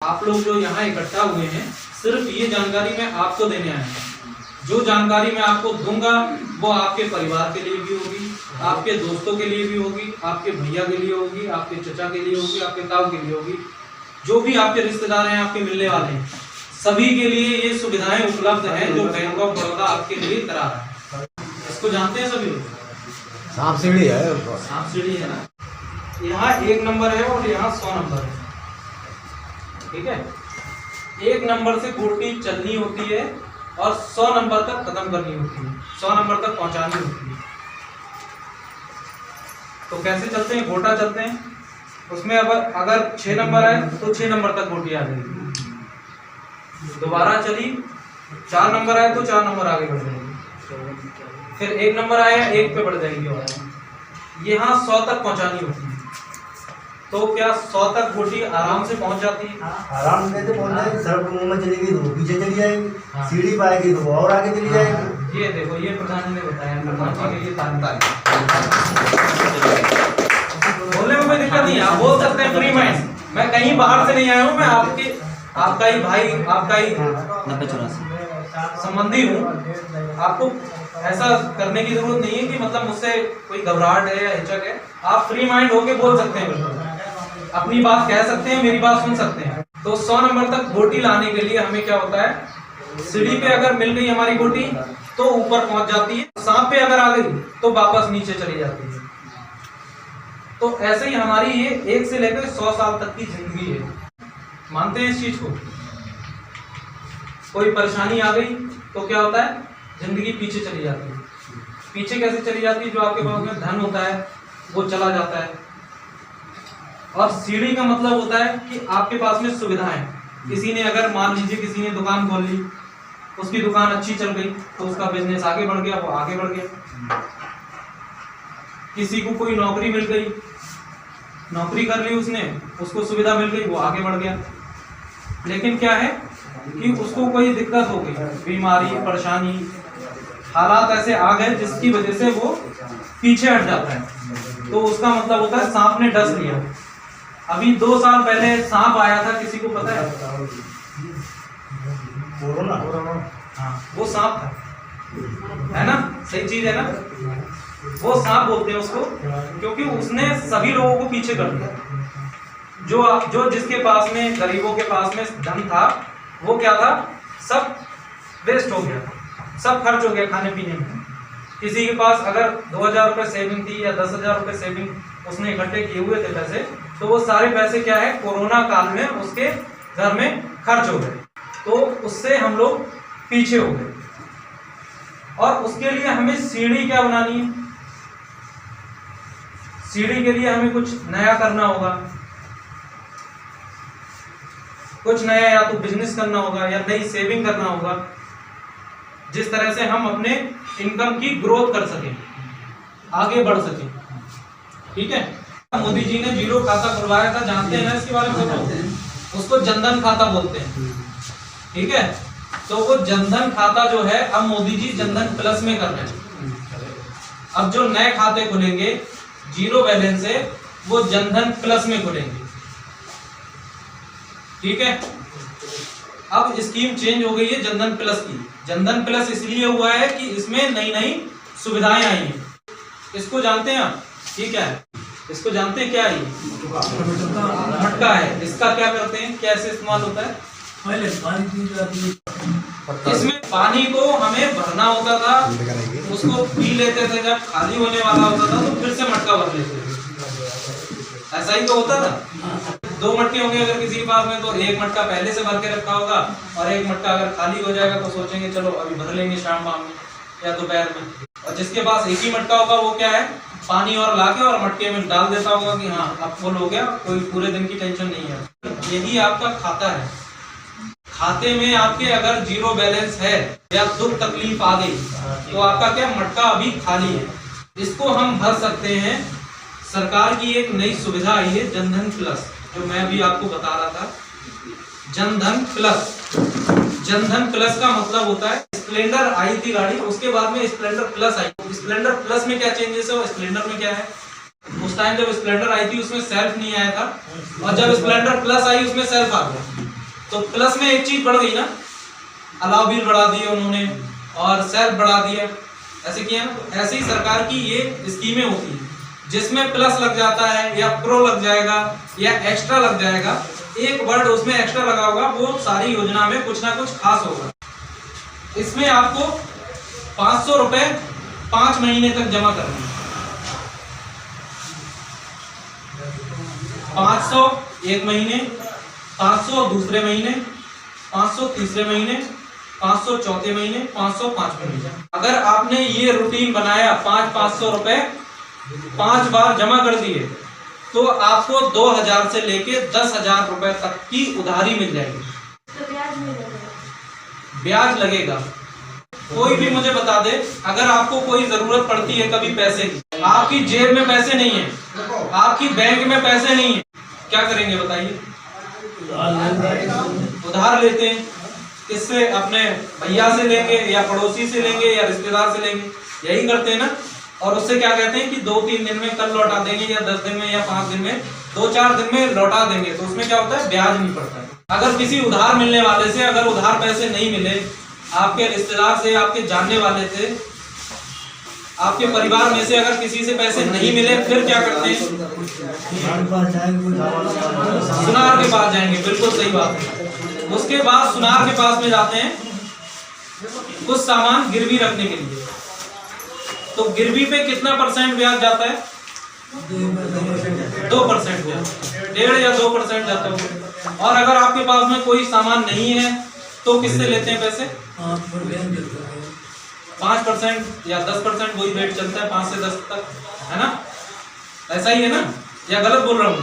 आप लोग जो यहाँ इकट्ठा हुए हैं, सिर्फ ये जानकारी मैं आपको देने आया हूँ। जो जानकारी मैं आपको दूंगा वो आपके परिवार के लिए भी होगी, आपके दोस्तों के लिए भी होगी, आपके भैया के लिए होगी, आपके चचा के लिए होगी, आपके ताऊ के लिए होगी। जो भी आपके रिश्तेदार हैं, आपके मिलने वाले हैं, सभी के लिए ये सुविधाएं उपलब्ध हैं जो बैंक ऑफ बड़ौदा आपके लिए करा रहा है। इसको जानते हैं सभी लोग? सांप सीढ़ी है, सांप सीढ़ी है ना। यहाँ 1 नंबर है और यहाँ 100 नंबर है। ठीक है, 1 नंबर से गोटी चलनी होती है और 100 नंबर तक खत्म करनी होती है, 100 नंबर तक पहुंचानी होती है। तो कैसे चलते हैं? गोटा चलते हैं, उसमें अगर 6 नंबर आए तो 6 नंबर तक गोटी आ जाएगी। दोबारा चली, 4 नंबर आए तो 4 नंबर आगे बढ़ जाएगी। फिर 1 नंबर आया, 1 पे बढ़ जाएगी और यहाँ 100 तक पहुंचानी होती है। तो क्या 100 तक गोटी आराम से पहुंच जाती है? आराम से पहुंच जाएगी। सड़क मुंह में चलेगी तो पीछे चली जाएगी, सीढ़ी पाएगी तो और आगे चली जाएगी। ये देखो, ये प्रधान जी ने बताया, प्रधान जी के लिए तारीफ। बोलने में कोई दिक्कत नहीं है, आप बोल सकते हैं फ्री माइंड। मैं कहीं बाहर से नहीं आया हूँ, मैं आपका ही भाई, आपका ही संबंधी हूँ। आपको ऐसा करने की जरूरत नहीं है कि मतलब मुझसे कोई घबराहट है या हिचक है। आप फ्री माइंड होके बोल सकते हैं, अपनी बात कह सकते हैं, मेरी बात सुन सकते हैं। तो 100 नंबर तक गोटी लाने के लिए हमें क्या होता है, सीढ़ी पे अगर मिल गई हमारी गोटी तो ऊपर पहुंच जाती है, सांप पे अगर आ गई तो वापस नीचे चली जाती है। तो ऐसे ही हमारी ये 1 से लेकर 100 साल तक की जिंदगी है। मानते हैं इस चीज को? कोई परेशानी आ गई तो क्या होता है, जिंदगी पीछे चली जाती है। पीछे कैसे चली जाती है? जो आपके पास में धन होता है वो चला जाता है। और सीढ़ी का मतलब होता है कि आपके पास में सुविधाएं। किसी ने अगर मान लीजिए किसी ने दुकान खोल ली, उसकी दुकान अच्छी चल गई तो उसका बिजनेस आगे बढ़ गया, वो आगे बढ़ गया। किसी को कोई नौकरी मिल गई, नौकरी कर ली उसने, उसको सुविधा मिल गई, वो आगे बढ़ गया। लेकिन क्या है कि उसको कोई दिक्कत हो गई, बीमारी, परेशानी, हालात ऐसे आ गए जिसकी वजह से वो पीछे हट जाता है। तो उसका मतलब होता है सांप ने डस लिया। अभी 2 साल पहले सांप आया था, किसी को पता है? कोरोना। हाँ, वो सांप था, है ना? सही चीज है ना? वो सांप बोलते हैं उसको, क्योंकि उसने सभी लोगों को पीछे कर दिया। जो जिसके पास में, गरीबों के पास में धन था, वो क्या था, सब वेस्ट हो गया, सब खर्च हो गया खाने पीने में। किसी के पास अगर 2000 रुपये सेविंग थी या 10,000 रुपये सेविंग उसने इकट्ठे किए हुए थे पैसे, तो वो सारे पैसे क्या है, कोरोना काल में उसके घर में खर्च हो गए। तो उससे हम लोग पीछे हो गए। और उसके लिए हमें सीढ़ी क्या बनानी है? सीढ़ी के लिए हमें कुछ नया करना होगा, कुछ नया, या तो बिजनेस करना होगा या नई सेविंग करना होगा, जिस तरह से हम अपने इनकम की ग्रोथ कर सकें, आगे बढ़ सकें। ठीक है, मोदी जी ने 0 खाता खुलवाया था, जानते हैं ना इसके बारे में? उसको जनधन खाता बोलते हैं। ठीक है, तो वो जनधन खाता जो है, अब मोदी जी जनधन प्लस में कर रहे हैं। अब जो नए खाते खुलेंगे 0 बैलेंस से, वो जनधन प्लस में खुलेंगे। ठीक है, अब स्कीम चेंज हो गई है जनधन प्लस की। जनधन प्लस इसलिए हुआ है कि इसमें नई नई सुविधाएं आई हैं। इसको जानते हैं आप? ठीक है, इसको जानते हैं क्या है? मटका है। इसका क्या करते हैं, कैसे इस्तेमाल होता है? पहले पानी पी जाती है, इसमें पानी को हमें भरना होता था, उसको पी लेते थे, जब खाली होने वाला होता था तो फिर से मटका भर लेते थे। ऐसा ही तो होता था। 2 मटके होंगे अगर किसी के पास में, तो 1 मटका पहले से भर के रखा होगा और 1 मटका अगर खाली हो जाएगा तो सोचेंगे चलो अभी भर लेंगे शाम में या दोपहर में। और जिसके पास 1 ही मटका होगा वो क्या है, पानी और लाके और मटके में डाल देता होगा कि हाँ अब फुल हो गया, कोई पूरे दिन की टेंशन नहीं है। यही आपका खाता है। खाते में आपके अगर 0 बैलेंस है या दुख तकलीफ आ गई तो आपका क्या, मटका अभी खाली है। इसको हम भर सकते हैं। सरकार की एक नई सुविधा आई है, जनधन प्लस, जो मैं अभी आपको बता रहा था। जनधन प्लस, जनधन प्लस का मतलब होता है, स्प्लेंडर आई थी गाड़ी, उसके बाद में स्प्लेंडर प्लस आई। स्प्लेंडर प्लस में क्या चेंजेस है, स्प्लेंडर में क्या है, उस टाइम जब स्प्लेंडर आई थी उसमें सेल्फ नहीं आया था, और जब स्प्लेंडर प्लस आई उसमें सेल्फ आ गया। तो प्लस में एक चीज बढ़ गई ना, अलाउ बिल बढ़ा दिए उन्होंने और सेल्फ बढ़ा दिया, ऐसे किया ना। तो ऐसे ही सरकार की ये स्कीमें होती है जिसमें प्लस लग जाता है या प्रो लग जाएगा या एक्स्ट्रा लग जाएगा, एक वर्ड उसमें एक्स्ट्रा लगा होगा, वो सारी योजना में कुछ ना कुछ खास होगा। इसमें आपको 500 रुपए 5 महीने तक जमा करना है। 500 एक महीने, 500 दूसरे महीने, 500 तीसरे महीने, 500 चौथे महीने, 500 5वें महीने। अगर आपने ये रूटीन बनाया 500 रुपए 5 बार जमा कर दिए तो आपको 2000 से लेके 10,000 रुपए तक की उधारी मिल जाएगी। तो ब्याज नहीं लगेगा? ब्याज लगेगा। कोई भी मुझे बता दे, अगर आपको कोई जरूरत पड़ती है कभी पैसे की, आपकी जेब में पैसे नहीं है, आपकी बैंक में पैसे नहीं है, क्या करेंगे बताइए? उधार लेते हैं। किससे? अपने भैया से लेंगे या पड़ोसी से लेंगे या रिश्तेदार से लेंगे, यही करते हैं ना। और उससे क्या कहते हैं कि 2-3 दिन में कल लौटा देंगे या 10 दिन में या 5 दिन में, 2-4 दिन में लौटा देंगे। तो उसमें क्या होता है? ब्याज नहीं पड़ता है। अगर किसी उधार मिलने वाले से अगर उधार पैसे नहीं मिले, आपके रिश्तेदार से, आपके जानने वाले से, आपके परिवार में से अगर किसी से पैसे नहीं मिले, फिर क्या करते हैं? सुनार के पास जाएंगे। बिल्कुल सही बात है। उसके बाद सुनार के पास में जाते हैं कुछ सामान गिरवी रखने के लिए। तो गिरवी पे कितना % ब्याज जाता है? 2% ब्याज, 1.5 या 2% जाता है। और अगर आपके पास में कोई सामान नहीं है तो किससे लेते हैं पैसे? 5% या 10%, वही रेट चलता है 5 से 10 तक, है ना? ऐसा ही है ना, या गलत बोल रहा हूँ?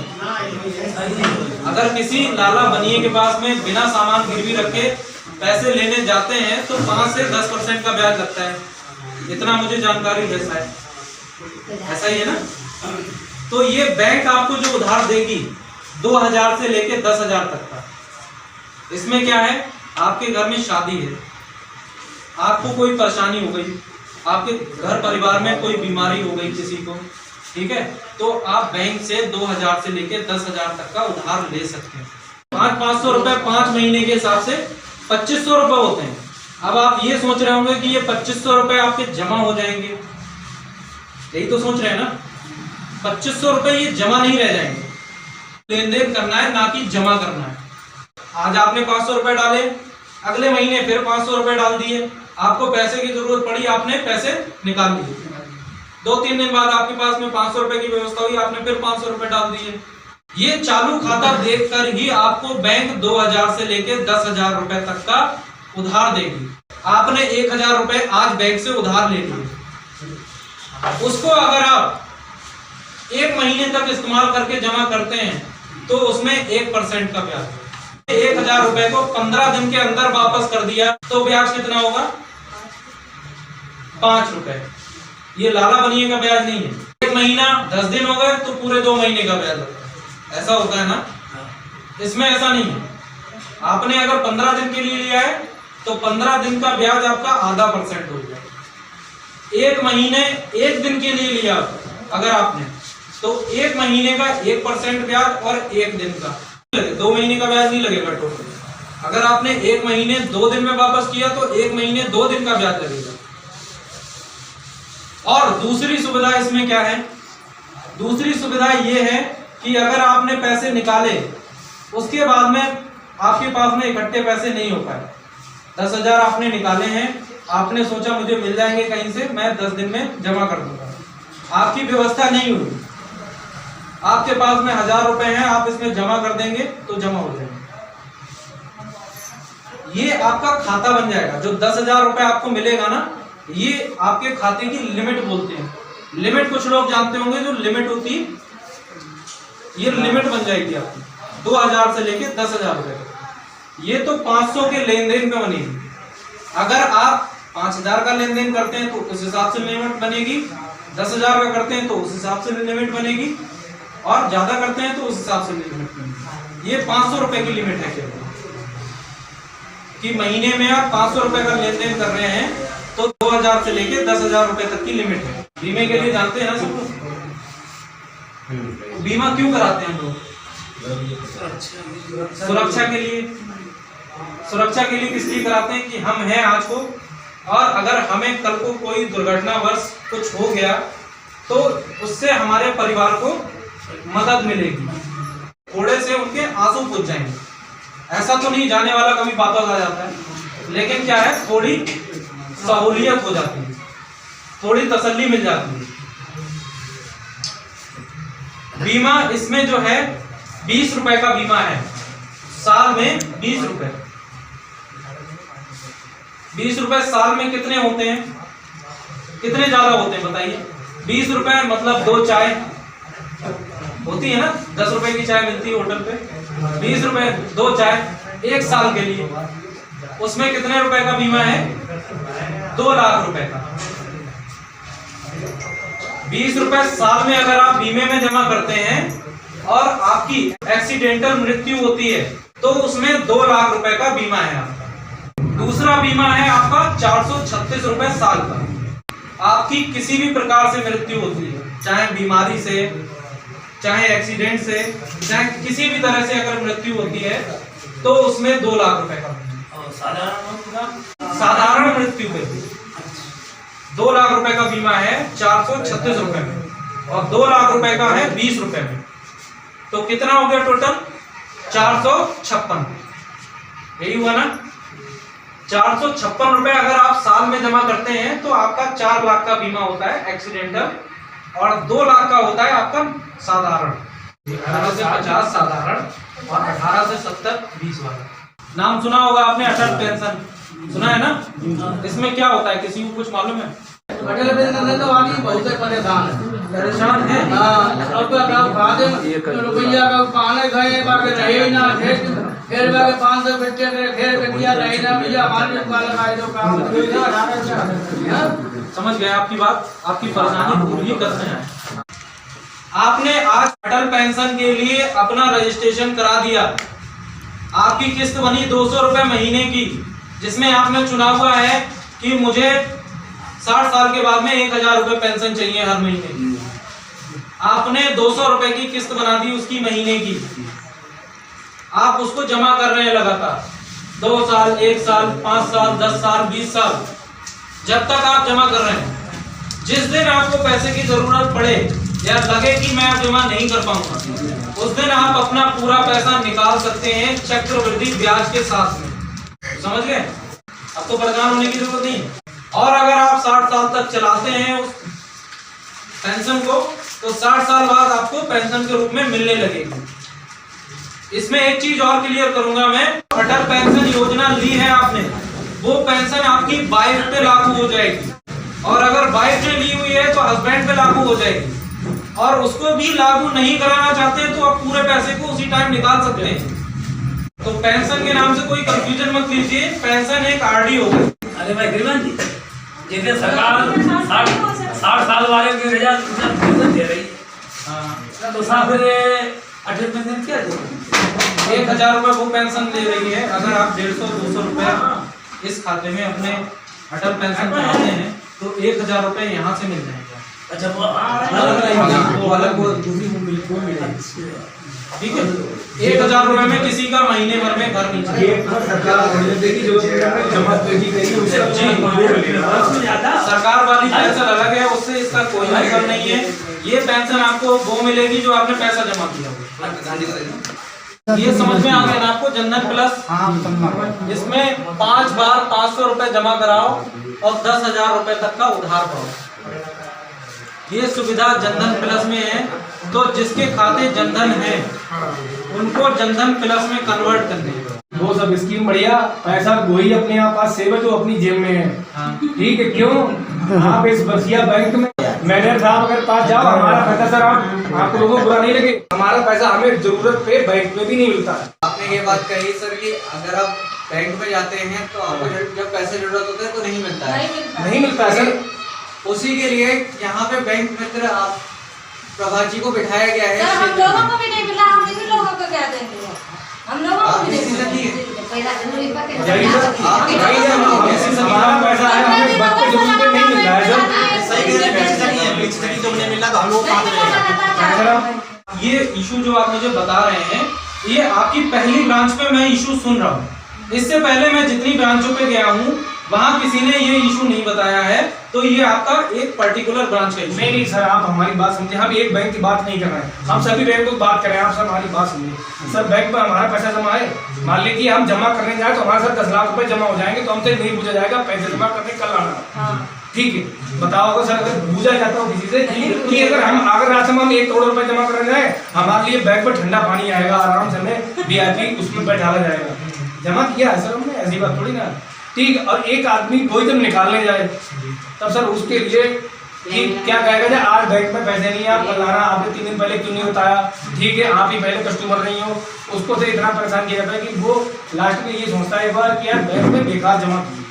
अगर किसी लाला बनिए के पास में बिना सामान गिरवी रखे पैसे लेने जाते हैं तो 5 से 10% का ब्याज लगता है। इतना मुझे जानकारी है शायद, ऐसा ही है ना। तो ये बैंक आपको जो उधार देगी 2000 से लेके 10,000 तक का, इसमें क्या है? आपके घर में शादी है, आपको कोई परेशानी हो गई, आपके घर परिवार में कोई बीमारी हो गई किसी को, ठीक है, तो आप बैंक से 2000 से लेके 10,000 तक का उधार ले सकते हैं। 500 रुपए 5 महीने के हिसाब से 2500 रुपए होते हैं। अब आप ये सोच रहे होंगे कि ये 2500 रुपए आपके जमा हो जाएंगे, यही तो सोच रहे हैं ना। 2500 रुपए ये जमा नहीं रह जाएंगे, लेन देन करना है ना कि जमा करना है। आज आपने 500 रुपए डाले, अगले महीने फिर 500 रुपए डाल दिए, आपको पैसे की जरूरत पड़ी, आपने पैसे निकाल लिए। 2-3 दिन बाद आपके पास में 500 रुपए की व्यवस्था हुई, आपने फिर 500 रुपए डाल दिए। ये चालू खाता देखकर ही आपको बैंक 2000 से लेके 10,000 रुपए तक का उधार देगी। आपने 1000 रुपए आज बैंक से उधार ले लिए, उसको अगर आप 1 महीने तक इस्तेमाल करके जमा करते हैं तो उसमें 1% का ब्याज। 1000 रुपए को 15 दिन के अंदर वापस कर दिया तो ब्याज कितना होगा? 5 रुपए। ये लाला बनिए का ब्याज नहीं है। 1 महीना 10 दिन हो गए तो पूरे 2 महीने का ब्याज लगता है, ऐसा होता है ना। इसमें ऐसा नहीं है। आपने अगर 15 दिन के लिए लिया है तो 15 दिन का ब्याज आपका आधा % हो गया। 1 महीने 1 दिन के लिए लिया अगर आपने, तो 1 महीने का 1% ब्याज और 1 दिन का 2 महीने का ब्याज नहीं लगेगा टोटल। अगर आपने 1 महीने 2 दिन में वापस किया तो 1 महीने 2 दिन का ब्याज लगेगा। और दूसरी सुविधा इसमें क्या है? दूसरी सुविधा ये है कि अगर आपने पैसे निकाले उसके बाद में आपके पास में इकट्ठे पैसे नहीं हो पाए, 10,000 आपने निकाले हैं, आपने सोचा मुझे मिल जाएंगे कहीं से, मैं 10 दिन में जमा कर दूंगा, आपकी व्यवस्था नहीं हुई, आपके पास में 1000 रुपए हैं, आप इसमें जमा कर देंगे तो जमा हो जाएंगे। ये आपका खाता बन जाएगा। जो 10,000 रुपए आपको मिलेगा ना, ये आपके खाते की लिमिट बोलते हैं। लिमिट कुछ लोग जानते होंगे, जो लिमिट होती है, ये लिमिट बन जाएगी आपकी 2000 से लेके 10,000 रुपए। ये तो 500 के लेन देन पे बनेगी। अगर आप 5000 का लेन देन करते हैं तो उस हिसाब से लिमिट बनेगी, 10,000 का करते हैं तो उस हिसाब से लिमिट बनेगी, और ज्यादा करते हैं तो उस हिसाब से लिमिट बनेगी। ये 500 रुपए की लिमिट है केवल, कि महीने में आप 500 रुपए का लेन देन कर रहे हैं तो 2000 से लेके 10,000 रुपए तक की लिमिट है। बीमे के लिए जानते हैं ना सब लोग, बीमा क्यों कराते हैं हम लोग? सुरक्षा के लिए। सुरक्षा के लिए किस लिए कराते हैं कि हम हैं आज को, और अगर हमें कल को कोई दुर्घटनावश कुछ हो गया तो उससे हमारे परिवार को मदद मिलेगी, थोड़े से उनके आंसू पूछ जाएंगे। ऐसा तो नहीं जाने वाला कभी वापस आ जाता है, लेकिन क्या है, थोड़ी सहूलियत हो जाती है, थोड़ी तसल्ली मिल जाती है। बीमा इसमें जो है 20 रुपए का बीमा है, साल में 20 रुपए। 20 रुपए साल में कितने होते हैं, कितने ज्यादा होते हैं बताइए? 20 रुपए मतलब 2 चाय होती है ना, 10 रुपए की चाय मिलती है होटल पे, 20 रुपए 2 चाय 1 साल के लिए। उसमें कितने रुपए का बीमा है? 2 लाख रुपए का। 20 रुपए साल में अगर आप बीमे में जमा करते हैं और आपकी एक्सीडेंटल मृत्यु होती है तो उसमें 2 लाख रुपए का बीमा है आपका। दूसरा बीमा है आपका 436 रुपए साल का। आपकी किसी भी प्रकार से मृत्यु होती है, चाहे बीमारी से, चाहे एक्सीडेंट से, चाहे किसी भी तरह से अगर मृत्यु होती है तो उसमें 2 लाख रुपए का। साधारण मृत्यु पे 2 लाख रुपए का बीमा है 436 रुपए में, और 2 लाख रुपए का है 20 रुपए में। तो कितना हो गया टोटल? 456। यही हुआ ना? 456 रुपए अगर आप साल में जमा करते हैं तो आपका 4 लाख का बीमा होता है एक्सीडेंटल, और 2 लाख का होता है आपका साधारण। 18 से 50 साधारण और 18 से 70 20 वाला। नाम सुना होगा आपने, अटल पेंशन सुना है ना? इसमें क्या होता है, किसी को कुछ मालूम है? अटल पेंशन तो आदमी बहुत परेशान है। रुपया का पाने गए बाकी रहे ना, फिर बाकी 500 बच्चे फिर कटिया रहे ना भैया, हमारे लगाए तो काम समझ गए आपकी बात, आपकी परेशानी पूरी करते हैं। आपने आज अटल पेंशन के लिए अपना रजिस्ट्रेशन करा दिया, आपकी किस्त बनी 200 रुपए महीने की, जिसमें आपने चुना हुआ है कि मुझे 60 साल के बाद में 1000 रुपए पेंशन चाहिए हर महीने। आपने 200 रुपए की किस्त बना दी उसकी महीने की, आप उसको जमा कर रहे हैं लगातार 2 साल, 1 साल, 5 साल, 10 साल, 20 साल, जब तक आप जमा कर रहे हैं। जिस दिन आपको पैसे की जरूरत पड़े या लगे कि मैं अब जमा नहीं कर पाऊंगा, उस दिन आप अपना पूरा पैसा निकाल सकते हैं चक्रवृद्धि ब्याज के साथ में। समझ गए? अब तो परेशान होने की जरूरत नहीं। और अगर आप 60 साल तक चलाते हैं उस पेंशन को, तो 60 साल बाद आपको पेंशन के रूप में मिलने लगेगी। इसमें एक चीज और क्लियर करूंगा मैं, अटल पेंशन योजना ली है आपने, वो पेंशन आपकी वाइफ पे लागू हो जाएगी, और अगर वाइफ ने ली हुई है तो हस्बैंड पे लागू हो जाएगी, और उसको भी लागू नहीं कराना चाहते हैं तो आप पूरे पैसे को उसी टाइम निकाल सकते हैं। तो पेंशन के नाम से कोई कंफ्यूजन मत कीजिए, पेंशन एक आरडी होगी। अरे भाई गिरवन जी, जितने सरकार 60 साल वाले के 1000 पेंशन दे रही है, तो साहब अटल पेंशन क्या दे? 1000 रुपए वो पेंशन दे रही है। अगर आप 150-200 रुपए इस खाते में अपने अटल पेंशन बनाते हैं तो 1000 रुपए यहाँ से मिल जाएंगे। अच्छा, वो अलग वो दूसरी को मिलेगी, ठीक है? 1000 रुपए में किसी का महीने भर में घर नहीं चलेगा। सरकार वाली पेंशन अलग है, उससे इसका कोई मतलब नहीं है। ये पेंशन आपको वो मिलेगी जो आपने पैसा जमा किया हो। ये समझ में आ गया ना आपको? जनधन प्लस, इसमें 5 बार 500 रुपए जमा कराओ और 10,000 रुपए तक का उधार पाओ। ये सुविधा जनधन प्लस में है। तो जिसके खाते जनधन है उनको जनधन प्लस में कन्वर्ट करने हैं। वो सब स्कीम बढ़िया, पैसा वही अपने आप पास सेव जो अपनी जेब में है। ठीक है, क्यों आप इस बसिया बैंक में मैनेजर साहब अगर पास जाओ, हमारा पैसा सर आप लोगों को बुरा नहीं लगे, हमारा पैसा हमें जरूरत पे बैंक में भी नहीं मिलता। आपने ये बात कही सर कि अगर आप बैंक में जाते हैं तो आपको जब पैसे जरूरत होते हैं तो नहीं मिलता है, नहीं मिलता सर। उसी के लिए यहाँ पे बैंक मित्र आप प्रभा जी को बिठाया गया है। सर, हम लोगों को भी नहीं मिला, हम इन्हीं लोगों को क्या देंगे? हम लोगों को भी नहीं मिला। हमारा पैसा है, हमें वक्त पे जरूरत पे नहीं मिल रहा है सर। सही कह रहे हैं, तो नहीं मिला तो हम लोग ये इशू जो आप मुझे बता रहे हैं, ये आपकी पहली ब्रांच पे मैं इशू सुन रहा हूँ। इससे पहले मैं जितनी ब्रांचों पे गया हूँ वहाँ किसी ने ये इशू नहीं बताया है, तो ये आपका एक पर्टिकुलर ब्रांच का इशू। नहीं सर, आप हमारी बात समझे, हम एक बैंक की बात नहीं कर रहे हैं, हम सभी बैंक की बात कर रहे हैं। आप सर हमारी बात समझिए सर, बैंक में हमारा पैसा जमा है, मान लीजिए हम जमा करने जाए तो हमारे सर 10 लाख रुपए जमा हो जाएंगे, तो हमसे नहीं पूछा जाएगा पैसे जमा करने कल आना, ठीक है। बताओ अगर सर अगर पूछा जाता हो किसी से कि अगर रात में हम 1 करोड़ रुपए जमा करने जाए, हमारे लिए बैंक में ठंडा पानी आएगा, आराम से हमें VIP उसमें बैठाया जाएगा, जमा किया है सर हमने, ऐसी बात थोड़ी ना, ठीक। और एक आदमी कोई जब निकालने जाए तब सर उसके लिए कि क्या कहेगा कि आज बैंक में पैसे नहीं है, आप कल आना, आपने 3 दिन पहले क्यों नहीं बताया, ठीक है, आप ही पहले कस्टमर नहीं हो, उसको तो इतना परेशान किया जाता है कि वो लास्ट में ये सोचता है एक बार कि यार बैंक में बेकार जमा की।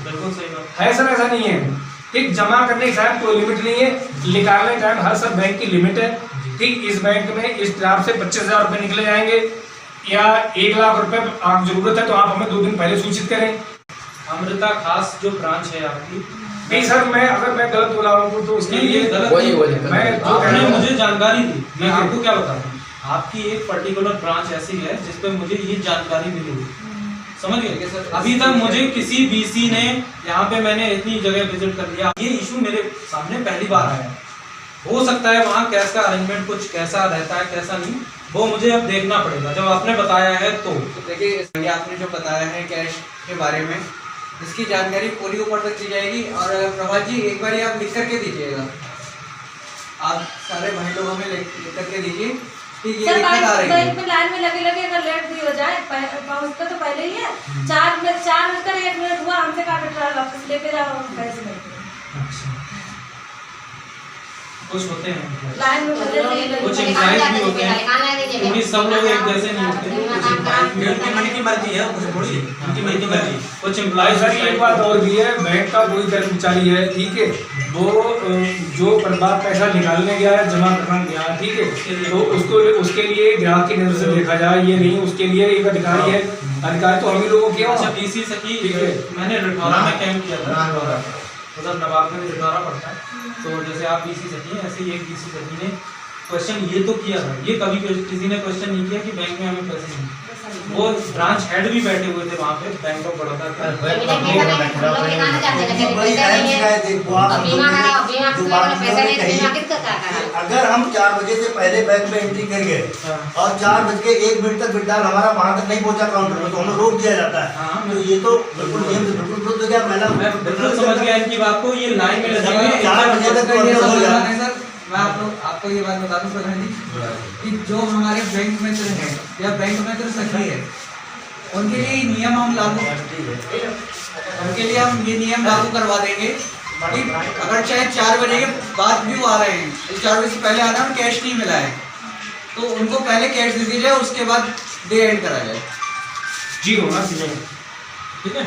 बिल्कुल सही बात है सर, ऐसा नहीं है, ठीक। जमा करने की शायद कोई लिमिट नहीं है, निकालने का टाइम हर सब बैंक की लिमिट है, ठीक। इस बैंक में इस ड्राफ्ट से 25,000 रुपये निकले जाएंगे या 1 लाख रुपए आप जरूरत है तो आप हमें 2 दिन पहले सूचित करें। अमृता खास जो ब्रांच है आपकी, नहीं सर, अगर मैं गलत बोला हूँ तो उसके लिए गलत मैं आपने मुझे जानकारी दी, मैं आपको क्या बताऊँ, आपकी एक पर्टिकुलर ब्रांच ऐसी है जिस पे मुझे ये जानकारी मिली हुई, समझ गए सर। अभी तक मुझे किसी BC ने, यहाँ पे मैंने इतनी जगह विजिट कर लिया, ये इशू मेरे सामने पहली बार आया। हो सकता है वहाँ कैश का अरेंजमेंट कुछ कैसा रहता है कैसा नहीं, वो मुझे अब देखना पड़ेगा, जब आपने बताया है तो देखिए आपने जो बताया है कैश के बारे में, इसकी जानकारी पूरी ऊपर तक दी जाएगी। और प्रभात जी एक बार आप लिख करके दीजिएगा, आप सारे भाई लोग हमें लिख करके दीजिए कि ये दिक्कत आ रही है। बैंक में लाइन में लगे अगर लेट भी हो जाए, पहुँचता तो पहले ही है, 4 बजकर 1 मिनट हुआ, हमसे कहा बेटा वापस लेके जाओ पैसे नहीं। कुछ होते हैं लाइन में कुछ एम्प्लॉइज भी होते हैं, क्योंकि सब लोग एक जैसे नहीं होते, उनकी मन की मर्जी है, कुछ थोड़ी उनकी मन की मर्जी। कुछ एम्प्लॉइज सर एक बात और भी है, बैंक का कोई कर्मचारी है, ठीक है, वो जो बार पैसा निकालने गया है, जमा करना गया, ठीक है, तो उसके लिए ग्राहक की नजर से देखा जाए, ये नहीं उसके लिए एक अधिकारी है, अधिकारी तो हम ही लोगों के। अच्छा BC सखी, मैंने रिठौरा में कैंप किया था, उधर नवाब में रिठौरा पड़ता है, तो जैसे आप BC सखी हैं ऐसे ही एक BC सखी ने क्वेश्चन ये तो किया था, ये कभी किसी ने क्वेश्चन नहीं किया कि बैंक में हमें पैसे नहीं, वो ब्रांच हेड भी बैठे हुए थे वहाँ पे बैंक ऑफ बड़ौदा के। अगर हम 4 बजे से पहले बैंक में एंट्री कर गए और 4:01 तक विड्रॉल हमारा वहाँ तक नहीं पहुँचा काउंटर में, तो हमें रोक दिया जाता है। तो ये तो बिल्कुल नियम से बिल्कुल विरुद्ध हो गया। मैं बिल्कुल समझ गया इनकी बात को, ये लाइन में लगे हुए 4 बजे तक तो अंदर हो जाता है। सर मैं आपको ये बात बता दूं प्रधान जी कि जो हमारे बैंक मित्र हैं या बैंक मित्र सखी है, उनके लिए नियम हम लागू करवा देंगे कि अगर चाहे 4 बजे के बाद भी वो आ रहे हैं, 4 बजे से पहले आ रहे हैं और कैश नहीं मिला है, तो उनको पहले कैश दे दिया जाए, उसके बाद डे एंड करा जाए। जी होना चाहिए, ठीक है।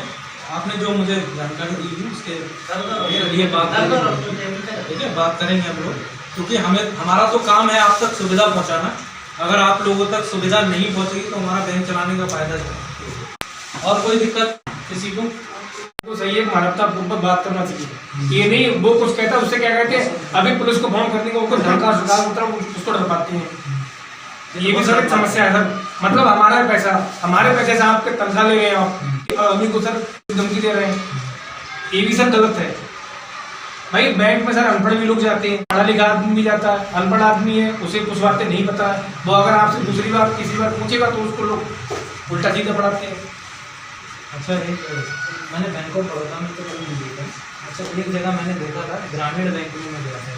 आपने जो मुझे जानकारी दी थी उसके लिए बात करेंगे, ठीक है, बात करेंगे हम लोग, क्योंकि हमारा तो काम है आप तक सुविधा पहुंचाना। अगर आप लोगों तक सुविधा नहीं पहुंचेगी तो हमारा बैंक चलाने का फायदा है। और कोई दिक्कत किसी को तो सही है, मानवतापूर्वक बात करना चाहिए, ये नहीं वो कुछ कहता है उससे क्या कहते हैं, अभी पुलिस को फोन करने को उनको धमका उसको डर पाते हैं, ये भी सर एक समस्या है सर। मतलब हमारा पैसा, हमारे पैसे से आपके तनख्वाह ले रहे हैं आप, अभी को सर धमकी दे रहे हैं, ये भी सर गलत है भाई। बैंक में सर अनपढ़ भी लोग जाते हैं, पढ़ा लिखा आदमी भी जाता है, अनपढ़ आदमी है उसे कुछ बातें नहीं पता है, वो अगर आपसे दूसरी बात किसी बार पूछेगा तो उसको लोग उल्टा सीधा पढ़ाते हैं। अच्छा मैंने बैंक ऑफ बड़ौदा में तो कभी नहीं देखा। अच्छा एक जगह मैंने देखा था, ग्रामीण बैंक में मैं गया था,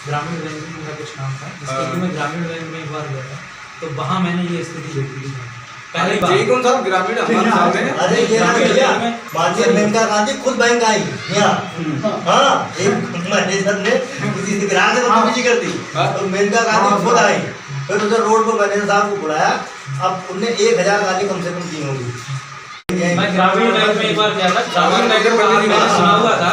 ग्रामीण बैंक में मेरा कुछ काम था, जिसके लिए मैं ग्रामीण बैंक में एक बार गया था, तो वहाँ मैंने ये स्थिति देखी थी पहली बार। कौन साहब ग्रामीण अरे ये माननीय मेनका गांधी खुद बैंक आई यहाँ, हाँ एक मैनेजर ने किसी से ग्राहक से बातचीत कर दी, तो मेनका गांधी खुद आई, फिर उधर रोड पर मैनेजर साहब को बुलाया, अब उनने 1000 गाली कम से कम दी होगी। मैं ग्रामीण बैंक में एक बार गया था, ग्रामीण बैंक में मैंने सुना हुआ था,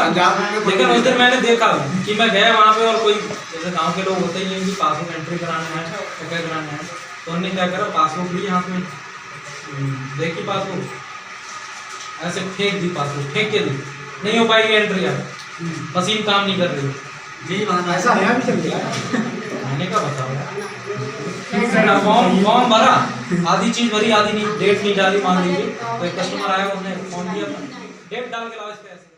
लेकिन उस दिन मैंने देखा कि मैं गया वहाँ पे और कोई जैसे गांव के लोग होते ही हैं कि पासबुक एंट्री कराना है, क्या कराना है, तो उन्होंने क्या करा, पासबुक ली हाथ में, देखी पासबुक, ऐसे फेंक दी, पासबुक फेंक के दी, नहीं हो पाएगी एंट्री, यार मशीन काम नहीं कर रही जी, ऐसा है भी चल गया मैंने क्या बताओ फॉर्म भरा आधी चीज भरी आधी नहीं, डेट नहीं डाली मान लीजिए, तो एक कस्टमर आया उसने फोन किया, डेट डाल के लाओ इस पे ऐसे